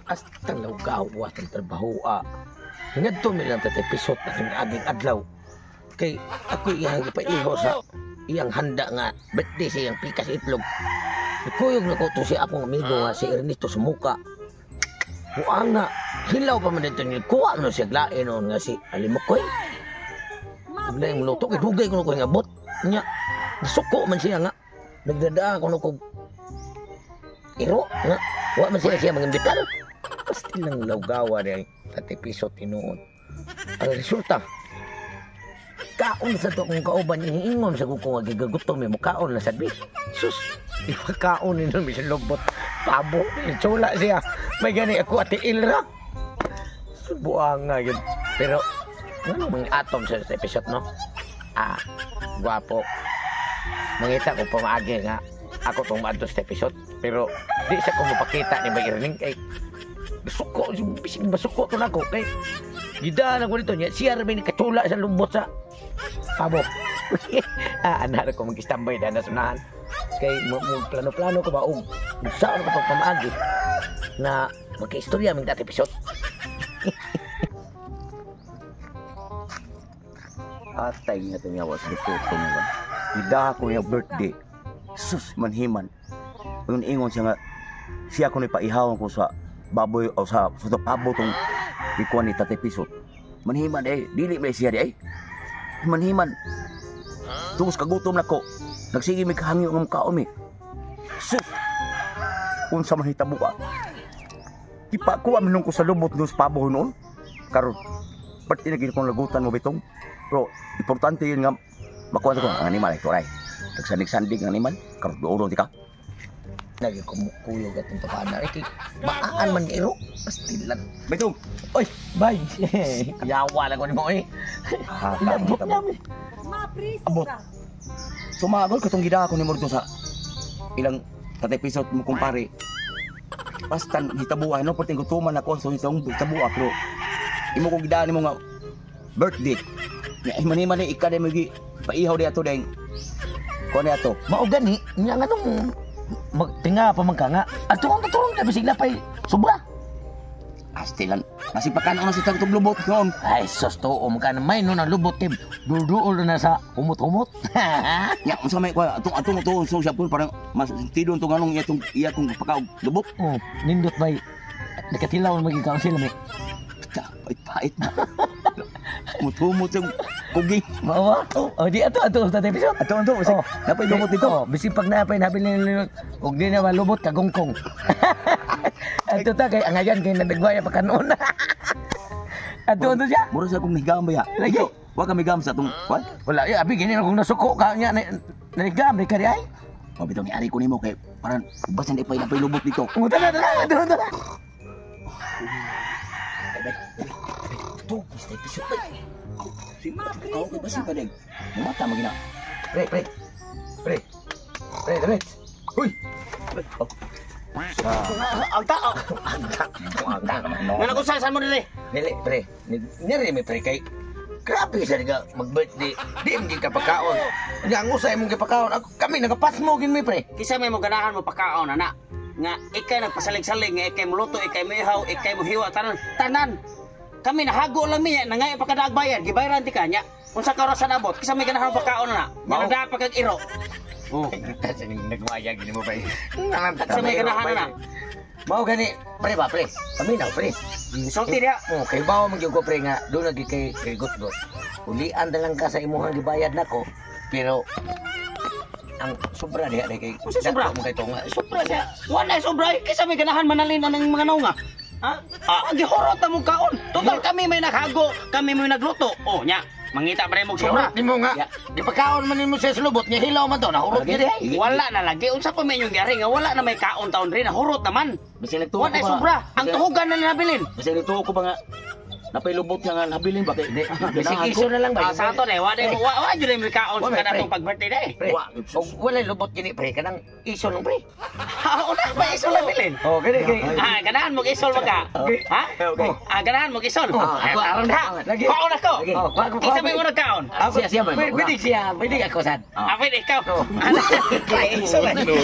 Hasta law gawa ng trabaho ngadto mi lang tatay pisot na aging adlaw kay ako iyang ipaiho sa iyang handa nga birthday sa iyang pikas itlog. Kuyog na ko to si akong amigo nga si Ernesto Sumuka. Kuang na hilaw pa man dito ni kuha no siya glae noon nga si Alimokoy. Bigla yung luto kay dugay ko nga bot nya. Nasuko man siya nga. Nagdada ko no kog iro nga. Wa man siya mangimbitalo. Basta lang lawgawa rin tatay pisot tinuod. Ang resulta kaon sa to kung kauban hiingon sa kuko nga gigagutom mo kaon na sabi. Sus, ipakaon ni mi sa lobot. Pabo, chula siya. May gani ako ati ilra. Subuang nga yun. Pero ano mga atom sa episode no? Guwapo. Mangita ko pamaagi nga ako tong maadto sa episode. Pero di sa ko mapakita ni Bayerning kay suko, bisig masuko to nako kay gidaan ako dito niya. Siya rin kachula sa lubot sa pabo. Anak ko mag-istambay dahil nasunahan. Kay plano-plano ko ba saan ko pagpamaagi na magka-istorya ng dati episode. Atay nga ito niyawas dito naman. Ida ko yung birthday. Sus, manhiman. Kung ingon siya nga, siya ko ni paihawan ko sa baboy o sa pabo tong ikuan ni Tatay Pisot. Manhiman dili ba siya manhiman. Tungos kagutom na ko. Nagsige may kahangyo ng kaom Sus! Kung sa mahitabo ka. Ipa ko aminong ko sa lubot ng pabo noon. Karon, pati naging kong lagutan mo bitong. Pero, importante yun nga, makuha ko ang animal ay turay. Nagsandig-sandig ang animal, karon doon di ka. Lagi kumukuyog at ng tapana. Maaan man iro. Pastilan. Bitong! Oy, bay! Yawa lang ko ni mo Labot namin. Abot. Sumagol katong gida ako ni Morto sa ilang Tatay Pisot mo kumpare. Basta hitabuan no perting gutuman ako so itong hitabuan pero imo ko gidaan mo nga birthday. Nya mani ikade mo gi paihaw di ato deng. Ko ni ato. Mao gani nya nganong magtinga pa man ka nga. Atong katong bisig na pay sobra. Astilan. Masih pakan ano sa tagtog lubot noon. Ay, sos to, ka na may no ng lubot, Tim. Duduol na sa humot-humot. Ya, unsa may kwa atong so siya pun parang mas tidon tong anong iya kong pakaog lubot. Nindot bay. Nakatilaw na maging kaunsil may. Pait na. Humot-humot yung kugi. Mawa. Di ato tatay episode. Ato. Napay lubot dito. Bisig pag napay nabil ni ug di na malubot ka gungkong. Ato ta kay angayan kay nadagwaya pa kanon. Ato siya. Mura sa kong nahigam ba ya? Lagi. Wa kami gam sa tong what? Wala abi gini na kung nasuko ka nya nahigam ni kari ay. Bitaw ni ari ko nimo kay parang basan ipay napay lubot dito. Tara. Ito, Mr. Episode ba? Sige, ikaw ko ba si Padeng? Mamata magina. Pre. Uy! Ang tao! Nga nakusasan mo nila eh. Nili, pre. Niri mi pre kay grabe sa nga mag-birthday. Di mo ka pagkaon. Ang usay mong kapakaon. Kami nagapas mo gin mi pre. Kisa may mo ganahan mo pagkaon anak. Nga ikay nagpasalig-salig nga ikay mo luto, ikay mo ihaw, ikay mo hiwa tanan. Kami nahago lang mi na ngay pagkadaag bayad, gibayaran ti kanya. Unsa ka oras nabot, kisa may ganahan pagkaon na. Nga dapat kag iro. Kasi nagwaya gini mo pre. Kisa may ganahan na. Mao gani, pre ba pre? Kami na pre. Sulti dia. Kay bawo man gyud ko pre nga do lagi kay gut-gut. Ulian na lang ka sa imong gibayad nako. Pero ang sobra diha kay sobra mo kay tunga. Sobra siya. Wala sobra, kisa may ganahan manalin ng mga naunga. Ha? Gihorot na mong kaon. Total kami may naghago, kami may nagluto. Nya, mangita pa rin mong sobra. Di mo nga. Di pagkaon man mo sa lubot niya hilaw man to, nahurot niya di. Wala na lagi. Unsa pa may yung gari nga wala na may kaon taon rin, nahurot naman. Basta nagtuo ko Wala sobra. Ang tuhugan na nabilin. Basta nagtuo ko ba nga napilubot nga nabilin ba kay di. Bisig iso na lang ba? Sa ato na, wa jud may kaon Wa, sa pre. kanatong pag-birthday na eh. Pre, Wa. wala lubot gini pre, kanang iso lang pre. Una ba isol lang bilin? Oh, gani. Ganahan mo isol maka. Okay. Ha? Okay. Ganahan mo isol. Ako, Aron ha. lagi. Kaon ako. Lagi. Oh, Isa may muna kaon. Siya ba? Pwede siya, pwede ako sad. Apit ikaw. Iso lang. no.